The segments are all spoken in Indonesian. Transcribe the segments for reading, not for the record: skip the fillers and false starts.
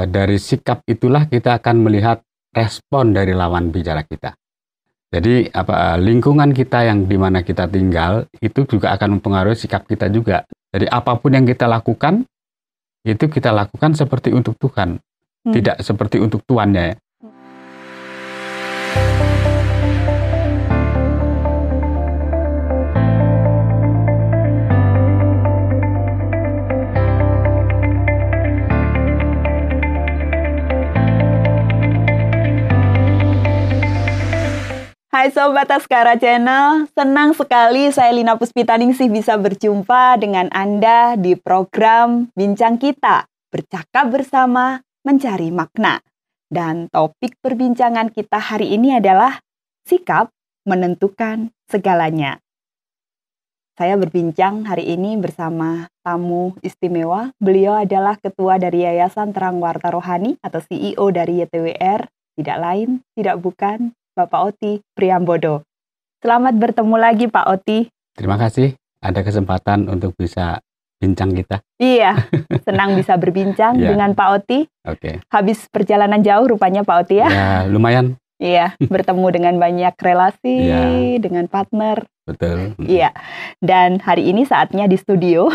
dari sikap itulah kita akan melihat respon dari lawan bicara kita. Jadi lingkungan kita yang di mana kita tinggal itu juga akan mempengaruhi sikap kita juga. Jadi apapun yang kita lakukan itu kita lakukan seperti untuk Tuhan, tidak seperti untuk tuannya. Hai Sobat Askara Channel, senang sekali saya Lina Puspitaningsih bisa berjumpa dengan Anda di program Bincang Kita, bercakap bersama mencari makna. Dan topik perbincangan kita hari ini adalah sikap menentukan segalanya. Saya berbincang hari ini bersama tamu istimewa. Beliau adalah Ketua dari Yayasan Terang Warta Rohani atau CEO dari YTWR, tidak lain, tidak bukan, Bapak Oti Priambodo. Selamat bertemu lagi Pak Oti. Terima kasih ada kesempatan untuk bisa bincang kita. Iya, senang bisa berbincang dengan Pak Oti. Oke. Habis perjalanan jauh rupanya Pak Oti ya. Ya, lumayan. Iya, bertemu dengan banyak relasi, dengan partner. Betul. Iya, dan hari ini saatnya di studio.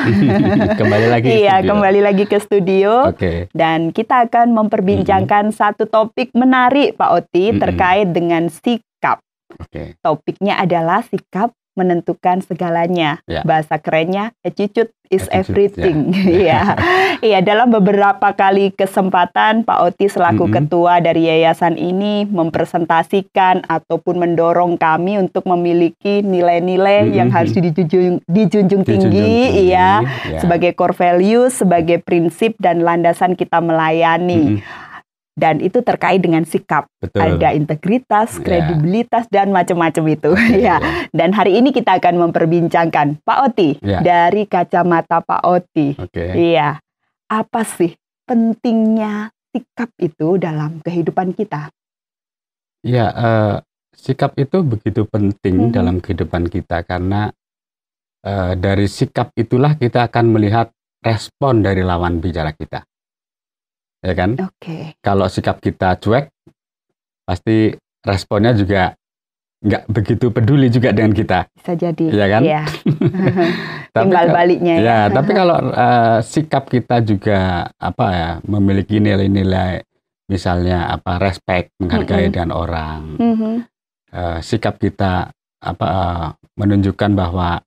Kembali lagi ke studio. Kembali lagi ke studio. Oke. Dan kita akan memperbincangkan satu topik menarik Pak Oti terkait dengan sikap. Oke. Topiknya adalah sikap menentukan segalanya. Ya. Bahasa kerennya attitude is Attitude, everything. Iya. Iya, dalam beberapa kali kesempatan Pak Oti selaku ketua dari yayasan ini mempresentasikan ataupun mendorong kami untuk memiliki nilai-nilai yang harus dijunjung tinggi, iya, sebagai core values, sebagai prinsip dan landasan kita melayani. Dan itu terkait dengan sikap. Betul. Ada integritas, kredibilitas, dan macam-macam itu. Ya. Dan hari ini kita akan memperbincangkan Pak Oti dari kacamata Pak Oti. Iya, apa sih pentingnya sikap itu dalam kehidupan kita? Iya, sikap itu begitu penting dalam kehidupan kita karena dari sikap itulah kita akan melihat respon dari lawan bicara kita. Ya kan? Kalau sikap kita cuek, pasti responnya juga nggak begitu peduli juga dengan kita. Bisa jadi. Ya kan? Iya. Timbal baliknya ya. Tapi kalau sikap kita juga memiliki nilai-nilai, misalnya respect, menghargai dengan orang. Sikap kita menunjukkan bahwa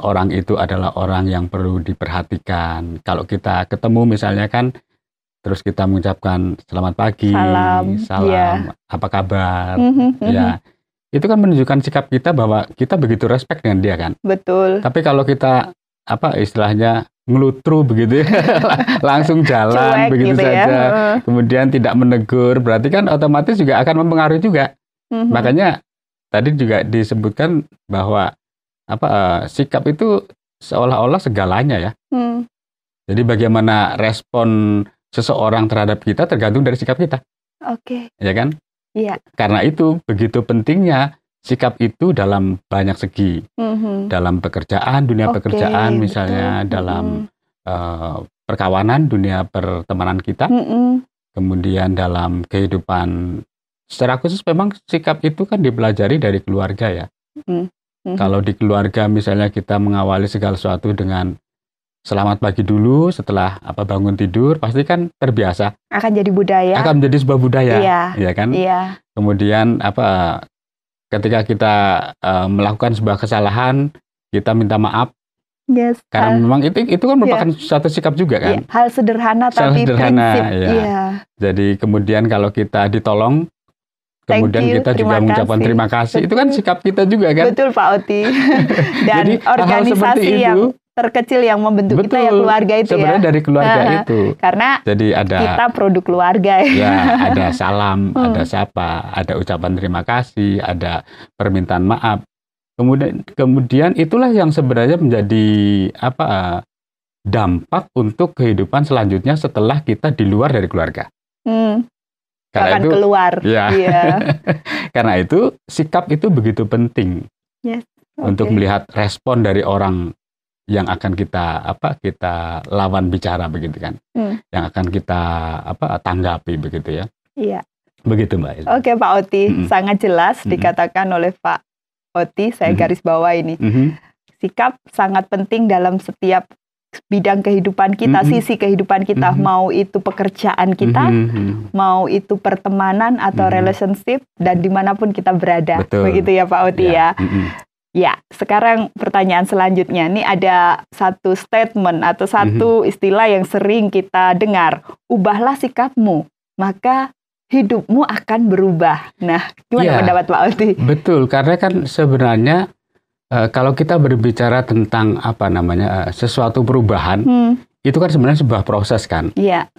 orang itu adalah orang yang perlu diperhatikan. Kalau kita ketemu misalnya kan, terus kita mengucapkan selamat pagi, salam, apa kabar, ya itu kan menunjukkan sikap kita bahwa kita begitu respect dengan dia kan. Betul. Tapi kalau kita istilahnya ngelutru begitu, langsung jalan cuek, begitu gitu saja, kemudian tidak menegur, berarti kan otomatis juga akan mempengaruhi juga. Makanya tadi juga disebutkan bahwa sikap itu seolah-olah segalanya ya. Jadi bagaimana respon seseorang terhadap kita tergantung dari sikap kita. Ya kan? Iya. Karena itu begitu pentingnya sikap itu dalam banyak segi. Dalam pekerjaan, dunia pekerjaan misalnya, dalam perkawanan, dunia pertemanan kita. Kemudian dalam kehidupan secara khusus memang sikap itu kan dipelajari dari keluarga ya. Kalau di keluarga misalnya kita mengawali segala sesuatu dengan selamat pagi dulu setelah bangun tidur, pasti kan terbiasa. Akan jadi budaya. Akan menjadi sebuah budaya, ya kan? Iya. Kemudian ketika kita melakukan sebuah kesalahan, kita minta maaf. Karena memang itu kan merupakan suatu sikap juga kan. Hal sederhana tapi prinsip. Jadi kemudian kalau kita ditolong, kemudian kita juga mengucapkan terima kasih. Betul. Itu kan sikap kita juga kan. Betul Pak Oti. Dan jadi, organisasi yang terkecil yang membentuk kita ya keluarga itu sebenarnya dari keluarga itu. Karena jadi kita produk keluarga ya. Ada salam, ada sapa, ada ucapan terima kasih, ada permintaan maaf. Kemudian itulah yang sebenarnya menjadi dampak untuk kehidupan selanjutnya setelah kita di luar dari keluarga. Karena itu keluar. Ya. Karena itu sikap itu begitu penting untuk melihat respon dari orang yang akan kita lawan bicara begitu kan, yang akan kita tanggapi begitu ya. Iya. Begitu Mbak Ila. Oke Pak Oti, sangat jelas dikatakan oleh Pak Oti, saya garis bawah ini. Sikap sangat penting dalam setiap bidang kehidupan kita, sisi kehidupan kita, mau itu pekerjaan kita, mau itu pertemanan atau relationship, dan dimanapun kita berada. Betul. Begitu ya Pak Oti ya. Ya, sekarang pertanyaan selanjutnya. Ini ada satu statement atau satu istilah yang sering kita dengar. Ubahlah sikapmu, maka hidupmu akan berubah. Nah, gimana pendapat Pak Oti? Betul, karena kan sebenarnya kalau kita berbicara tentang sesuatu perubahan, itu kan sebenarnya sebuah proses kan. Iya.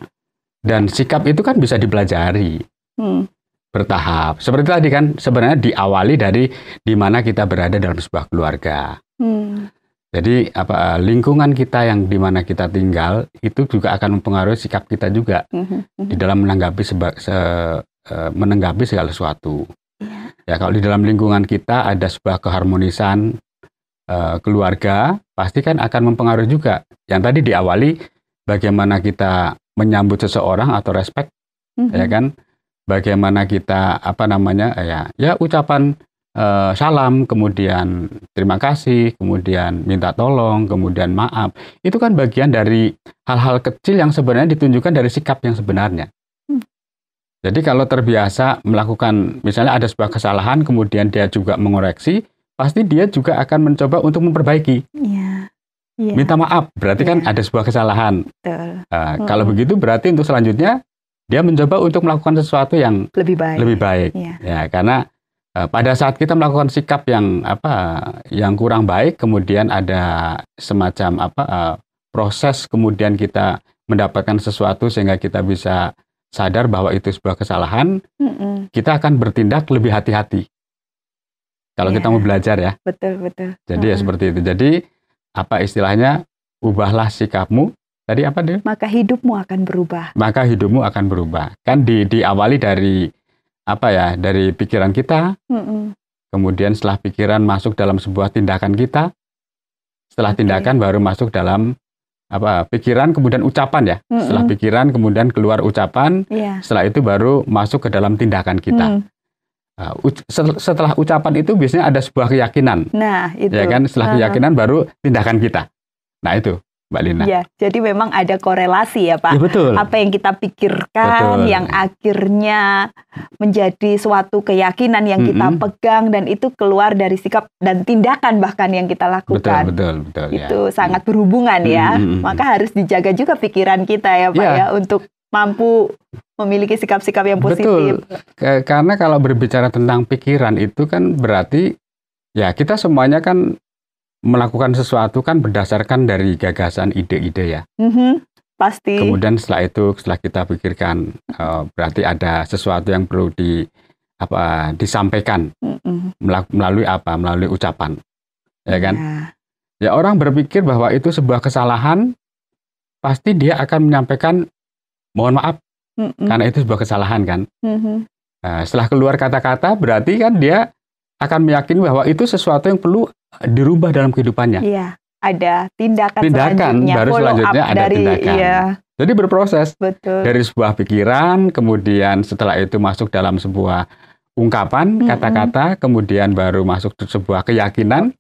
Dan sikap itu kan bisa dipelajari bertahap. Seperti tadi kan sebenarnya diawali dari di mana kita berada dalam sebuah keluarga. Jadi lingkungan kita yang di mana kita tinggal itu juga akan mempengaruhi sikap kita juga di dalam menanggapi segala sesuatu. Ya, kalau di dalam lingkungan kita ada sebuah keharmonisan keluarga, pasti kan akan mempengaruhi juga. Yang tadi diawali bagaimana kita menyambut seseorang atau respect, ya kan? Bagaimana kita ucapan salam, kemudian terima kasih, kemudian minta tolong, kemudian maaf. Itu kan bagian dari hal-hal kecil yang sebenarnya ditunjukkan dari sikap yang sebenarnya. Jadi kalau terbiasa melakukan, misalnya ada sebuah kesalahan, kemudian dia juga mengoreksi, pasti dia juga akan mencoba untuk memperbaiki. Minta maaf, berarti kan ada sebuah kesalahan. Kalau begitu berarti untuk selanjutnya, dia mencoba untuk melakukan sesuatu yang lebih baik. Ya, karena pada saat kita melakukan sikap yang kurang baik, kemudian ada semacam proses, kemudian kita mendapatkan sesuatu sehingga kita bisa sadar bahwa itu sebuah kesalahan, kita akan bertindak lebih hati-hati. Kalau kita mau belajar ya. Betul. Jadi ya seperti itu. Jadi istilahnya, ubahlah sikapmu. Tadi apa dia? Maka hidupmu akan berubah. Maka hidupmu akan berubah. Kan diawali dari dari pikiran kita, kemudian setelah pikiran masuk dalam sebuah tindakan kita, setelah tindakan baru masuk dalam pikiran, kemudian ucapan ya. Setelah pikiran, kemudian keluar ucapan, setelah itu baru masuk ke dalam tindakan kita. Setelah ucapan itu biasanya ada sebuah keyakinan. Nah, itu. Ya kan, setelah keyakinan baru tindakan kita. Nah, itu Mbak Lina. Ya, jadi memang ada korelasi ya Pak. Ya, betul. Apa yang kita pikirkan, yang akhirnya menjadi suatu keyakinan yang kita pegang, dan itu keluar dari sikap dan tindakan bahkan yang kita lakukan. Betul. Itu sangat berhubungan ya. Maka harus dijaga juga pikiran kita ya Pak ya, untuk mampu memiliki sikap-sikap yang positif. Betul. Karena kalau berbicara tentang pikiran itu kan berarti ya kita semuanya kan melakukan sesuatu kan berdasarkan dari gagasan, ide-ide ya. Pasti. Kemudian setelah kita pikirkan, berarti ada sesuatu yang perlu disampaikan melalui ucapan, ya kan? Ya, orang berpikir bahwa itu sebuah kesalahan, pasti dia akan menyampaikan mohon maaf karena itu sebuah kesalahan kan. Setelah keluar kata-kata, berarti kan dia akan meyakini bahwa itu sesuatu yang perlu dirubah dalam kehidupannya. Iya, ada tindakan selanjutnya, baru selanjutnya ada tindakan. Iya. Jadi berproses. Betul. Dari sebuah pikiran, kemudian setelah itu masuk dalam sebuah ungkapan, kata-kata, kemudian baru masuk ke sebuah keyakinan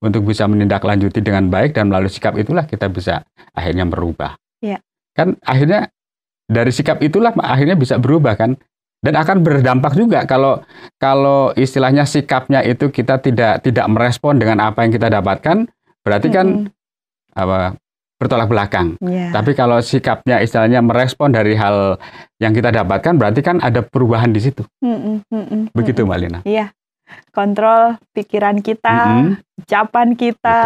untuk bisa menindaklanjuti dengan baik, dan melalui sikap itulah kita bisa akhirnya berubah. Iya. Kan akhirnya dari sikap itulah akhirnya bisa berubah kan. Dan akan berdampak juga kalau istilahnya sikapnya itu kita tidak merespon dengan apa yang kita dapatkan, berarti kan bertolak belakang. Tapi kalau sikapnya istilahnya merespon dari hal yang kita dapatkan, berarti kan ada perubahan di situ. Begitu Mbak Lina. Iya. Kontrol pikiran kita, ucapan kita,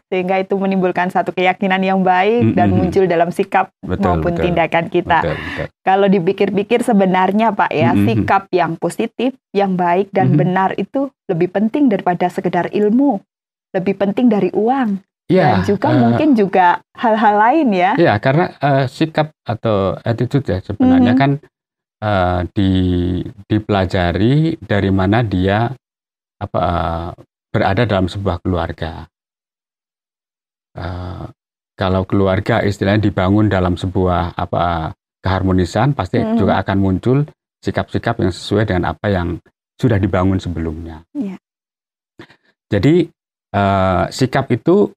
sehingga itu menimbulkan satu keyakinan yang baik dan muncul dalam sikap maupun tindakan kita. Kalau dipikir-pikir sebenarnya Pak ya, sikap yang positif, yang baik dan benar itu lebih penting daripada sekedar ilmu, lebih penting dari uang, dan juga mungkin juga hal-hal lain ya. Iya, karena sikap atau attitude ya sebenarnya kan dipelajari dari mana dia berada dalam sebuah keluarga. kalau keluarga istilahnya dibangun dalam sebuah keharmonisan, pasti juga akan muncul sikap-sikap yang sesuai dengan apa yang sudah dibangun sebelumnya. Yeah. Jadi sikap itu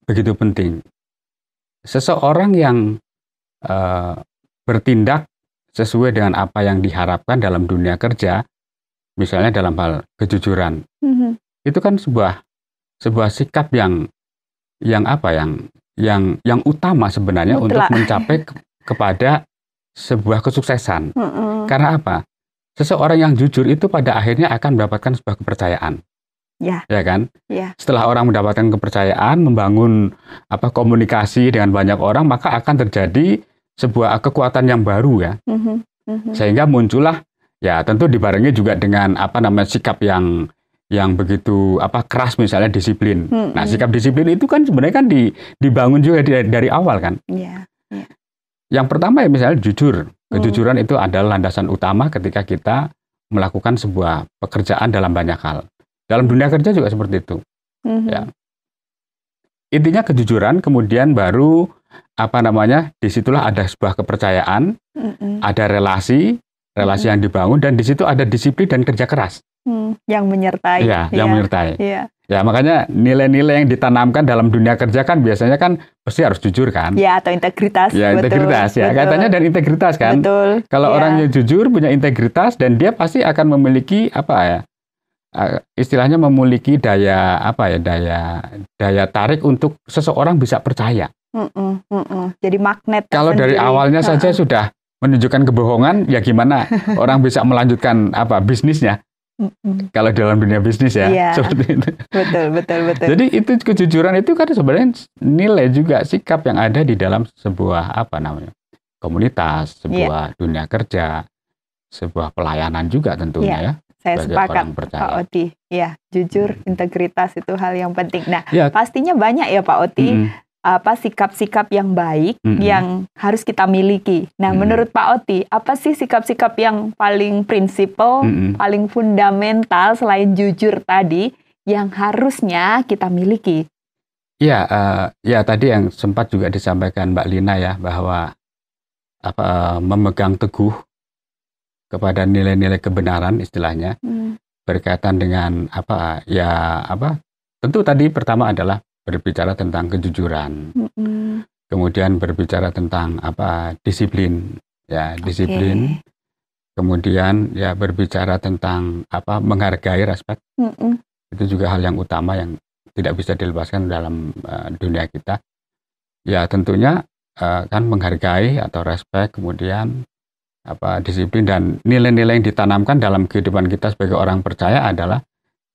begitu penting. Seseorang yang bertindak sesuai dengan apa yang diharapkan dalam dunia kerja, misalnya dalam hal kejujuran, itu kan sebuah sikap yang utama sebenarnya untuk mencapai kepada sebuah kesuksesan. Karena apa? Seseorang yang jujur itu pada akhirnya akan mendapatkan sebuah kepercayaan. Ya kan? Setelah orang mendapatkan kepercayaan, membangun komunikasi dengan banyak orang, maka akan terjadi sebuah kekuatan yang baru ya. Sehingga muncullah, ya tentu dibarengi juga dengan sikap yang begitu keras, misalnya disiplin. Nah, sikap disiplin itu kan sebenarnya kan dibangun juga dari awal kan. Yang pertama ya misalnya jujur. Kejujuran itu adalah landasan utama ketika kita melakukan sebuah pekerjaan dalam banyak hal. Dalam dunia kerja juga seperti itu. Ya. Intinya kejujuran, kemudian baru disitulah ada sebuah kepercayaan, ada relasi yang dibangun, dan di situ ada disiplin dan kerja keras. Yang menyertai. Yang menyertai. Ya, makanya nilai-nilai yang ditanamkan dalam dunia kerja kan biasanya kan pasti harus jujur kan? Ya, atau integritas. Ya, integritas. Ya, katanya dan integritas kan? Betul. Kalau orang yang jujur, punya integritas, dan dia pasti akan memiliki istilahnya memiliki daya tarik untuk seseorang bisa percaya. Jadi magnet. Kalau dari awalnya saja sudah menunjukkan kebohongan, ya gimana orang bisa melanjutkan bisnisnya? Kalau dalam dunia bisnis ya, seperti itu. Betul. Jadi itu kejujuran itu kan sebenarnya nilai juga sikap yang ada di dalam sebuah komunitas, sebuah dunia kerja, sebuah pelayanan juga tentunya ya. Saya sepakat, Pak Oti. Ya, jujur, integritas itu hal yang penting. Nah, pastinya banyak ya Pak Oti. Sikap-sikap yang baik yang harus kita miliki. Nah, menurut Pak Oti, apa sih sikap-sikap yang paling prinsipal, paling fundamental selain jujur tadi yang harusnya kita miliki? Ya, tadi yang sempat juga disampaikan Mbak Lina ya, bahwa memegang teguh kepada nilai-nilai kebenaran istilahnya berkaitan dengan tentu tadi pertama adalah berbicara tentang kejujuran, kemudian berbicara tentang disiplin, disiplin, kemudian ya berbicara tentang menghargai, respect, itu juga hal yang utama yang tidak bisa dilepaskan dalam dunia kita. Ya tentunya kan menghargai atau respect, kemudian disiplin dan nilai-nilai yang ditanamkan dalam kehidupan kita sebagai orang percaya adalah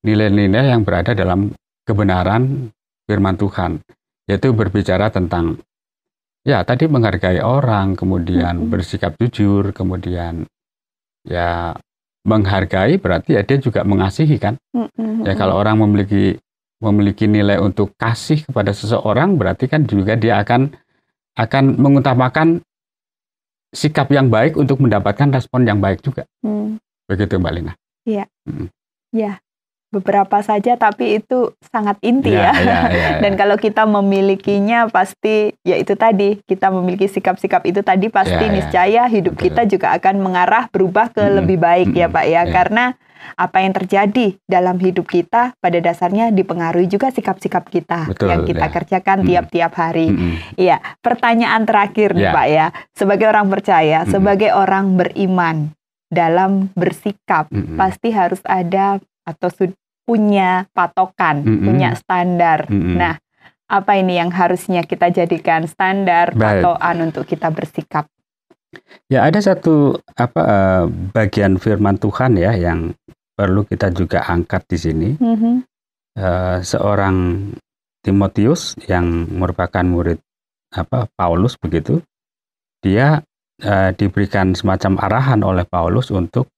nilai-nilai yang berada dalam kebenaran firman Tuhan, yaitu berbicara tentang tadi menghargai orang, kemudian bersikap jujur, kemudian ya menghargai berarti ya dia juga mengasihi kan. Ya kalau orang memiliki nilai untuk kasih kepada seseorang, berarti kan juga dia akan mengutamakan sikap yang baik untuk mendapatkan respon yang baik juga. Begitu Mbak Lina. Iya. Ya. Beberapa saja, tapi itu sangat inti ya. Dan kalau kita memilikinya pasti, ya itu tadi, kita memiliki sikap-sikap itu tadi pasti niscaya hidup kita juga akan mengarah berubah ke lebih baik ya Pak ya. Karena apa yang terjadi dalam hidup kita pada dasarnya dipengaruhi juga sikap-sikap kita yang kita kerjakan tiap-tiap hari. Iya, pertanyaan terakhir nih Pak ya. Sebagai orang percaya, sebagai orang beriman, dalam bersikap pasti harus ada atau punya patokan, punya standar. Nah, apa ini yang harusnya kita jadikan standar patokan untuk kita bersikap? Ya, ada satu bagian firman Tuhan ya yang perlu kita juga angkat di sini. Seorang Timotius yang merupakan murid Paulus begitu, dia diberikan semacam arahan oleh Paulus untuk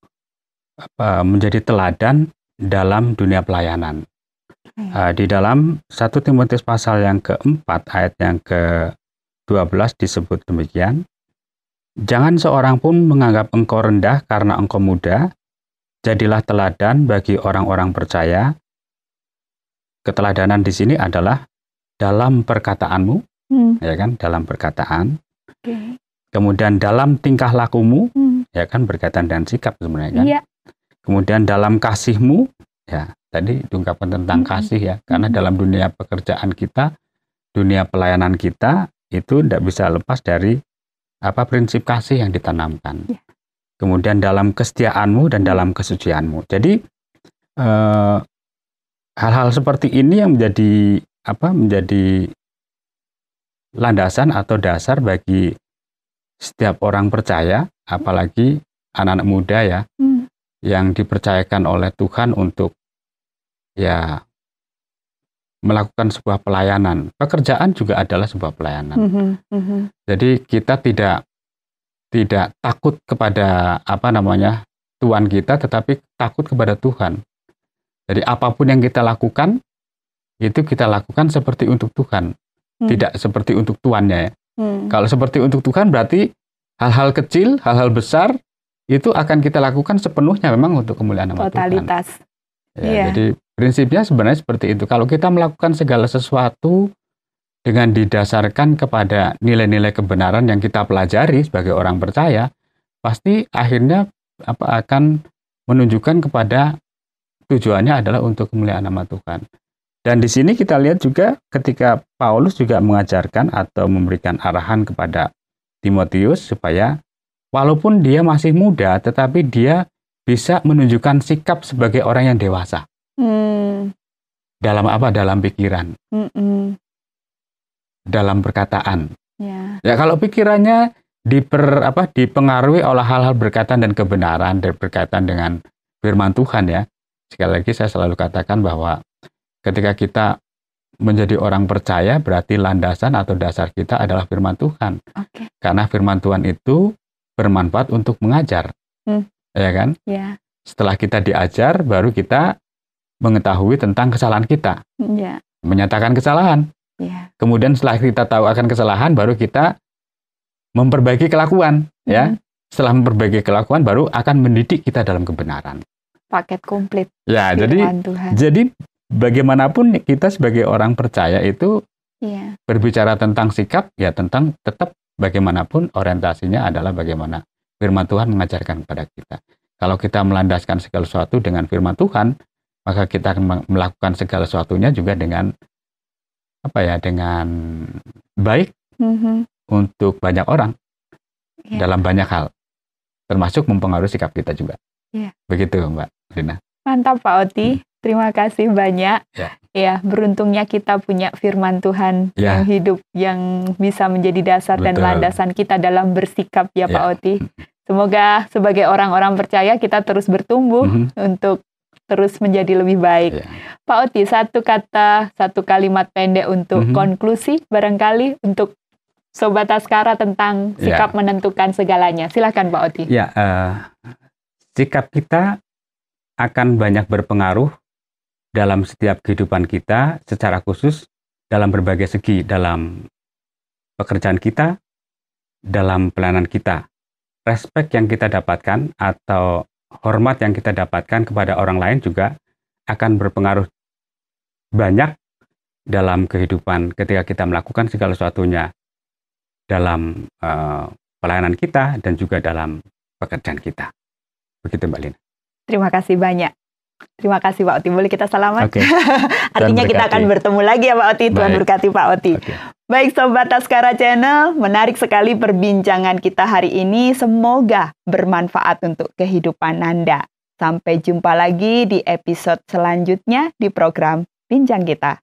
menjadi teladan dalam dunia pelayanan. Di dalam 1 Timotius pasal yang keempat ayat yang ke-12 disebut demikian, jangan seorang pun menganggap engkau rendah karena engkau muda, jadilah teladan bagi orang-orang percaya. Keteladanan di sini adalah dalam perkataanmu, ya kan, dalam perkataan. Okay. Kemudian dalam tingkah lakumu, ya kan, berkaitan dengan sikap sebenarnya kan. Yeah. Kemudian dalam kasihmu, ya tadi diungkapkan tentang kasih ya, karena dalam dunia pekerjaan kita, dunia pelayanan kita itu tidak bisa lepas dari prinsip kasih yang ditanamkan. Yeah. Kemudian dalam kesetiaanmu dan dalam kesucianmu. Jadi hal-hal seperti ini yang menjadi landasan atau dasar bagi setiap orang percaya, apalagi anak-anak muda ya, yang dipercayakan oleh Tuhan untuk ya melakukan sebuah pelayanan. Pekerjaan juga adalah sebuah pelayanan. Jadi kita tidak takut kepada Tuhan kita, tetapi takut kepada Tuhan. Jadi apapun yang kita lakukan, itu kita lakukan seperti untuk Tuhan, tidak seperti untuk tuannya ya. Kalau seperti untuk Tuhan berarti hal-hal kecil, hal-hal besar itu akan kita lakukan sepenuhnya memang untuk kemuliaan nama Tuhan. Totalitas. Ya, jadi prinsipnya sebenarnya seperti itu. Kalau kita melakukan segala sesuatu dengan didasarkan kepada nilai-nilai kebenaran yang kita pelajari sebagai orang percaya, pasti akhirnya akan menunjukkan kepada tujuannya adalah untuk kemuliaan nama Tuhan. Dan di sini kita lihat juga ketika Paulus juga mengajarkan atau memberikan arahan kepada Timotius supaya walaupun dia masih muda, tetapi dia bisa menunjukkan sikap sebagai orang yang dewasa. Dalam dalam pikiran, dalam perkataan. Ya kalau pikirannya dipengaruhi oleh hal-hal berkaitan dan kebenaran dan berkaitan dengan firman Tuhan ya. Sekali lagi saya selalu katakan bahwa ketika kita menjadi orang percaya, berarti landasan atau dasar kita adalah firman Tuhan. Okay. Karena firman Tuhan itu bermanfaat untuk mengajar. Ya kan? Yeah. Setelah kita diajar, baru kita mengetahui tentang kesalahan kita. Yeah. Menyatakan kesalahan. Yeah. Kemudian setelah kita tahu akan kesalahan, baru kita memperbaiki kelakuan. Ya. Setelah memperbaiki kelakuan, baru akan mendidik kita dalam kebenaran. Paket komplit. Ya, jadi bagaimanapun kita sebagai orang percaya itu berbicara tentang sikap, ya tentang tetap bagaimanapun orientasinya adalah bagaimana firman Tuhan mengajarkan kepada kita. Kalau kita melandaskan segala sesuatu dengan firman Tuhan, maka kita akan melakukan segala sesuatunya juga dengan dengan baik untuk banyak orang dalam banyak hal, termasuk mempengaruhi sikap kita juga. Begitu Mbak Lina. Mantap Pak Oti. Terima kasih banyak. Ya, beruntungnya kita punya firman Tuhan yang hidup, yang bisa menjadi dasar dan landasan kita dalam bersikap ya Pak Oti. Semoga sebagai orang-orang percaya kita terus bertumbuh untuk terus menjadi lebih baik. Pak Oti, satu kalimat pendek untuk konklusi barangkali untuk Sobat Askara tentang sikap menentukan segalanya. Silakan Pak Oti. Ya, sikap kita akan banyak berpengaruh dalam setiap kehidupan kita, secara khusus dalam berbagai segi, dalam pekerjaan kita, dalam pelayanan kita. Respek yang kita dapatkan atau hormat yang kita dapatkan kepada orang lain juga akan berpengaruh banyak dalam kehidupan ketika kita melakukan segala sesuatunya dalam pelayanan kita dan juga dalam pekerjaan kita. Begitu Mbak Lina. Terima kasih banyak. Terima kasih Pak Oti. Boleh kita salaman? Okay. Artinya kita akan bertemu lagi ya Pak Oti. Tuhan berkati Pak Oti. Okay. Baik Sobat Askara Channel, menarik sekali perbincangan kita hari ini. Semoga bermanfaat untuk kehidupan Anda. Sampai jumpa lagi di episode selanjutnya di program Bincang Kita.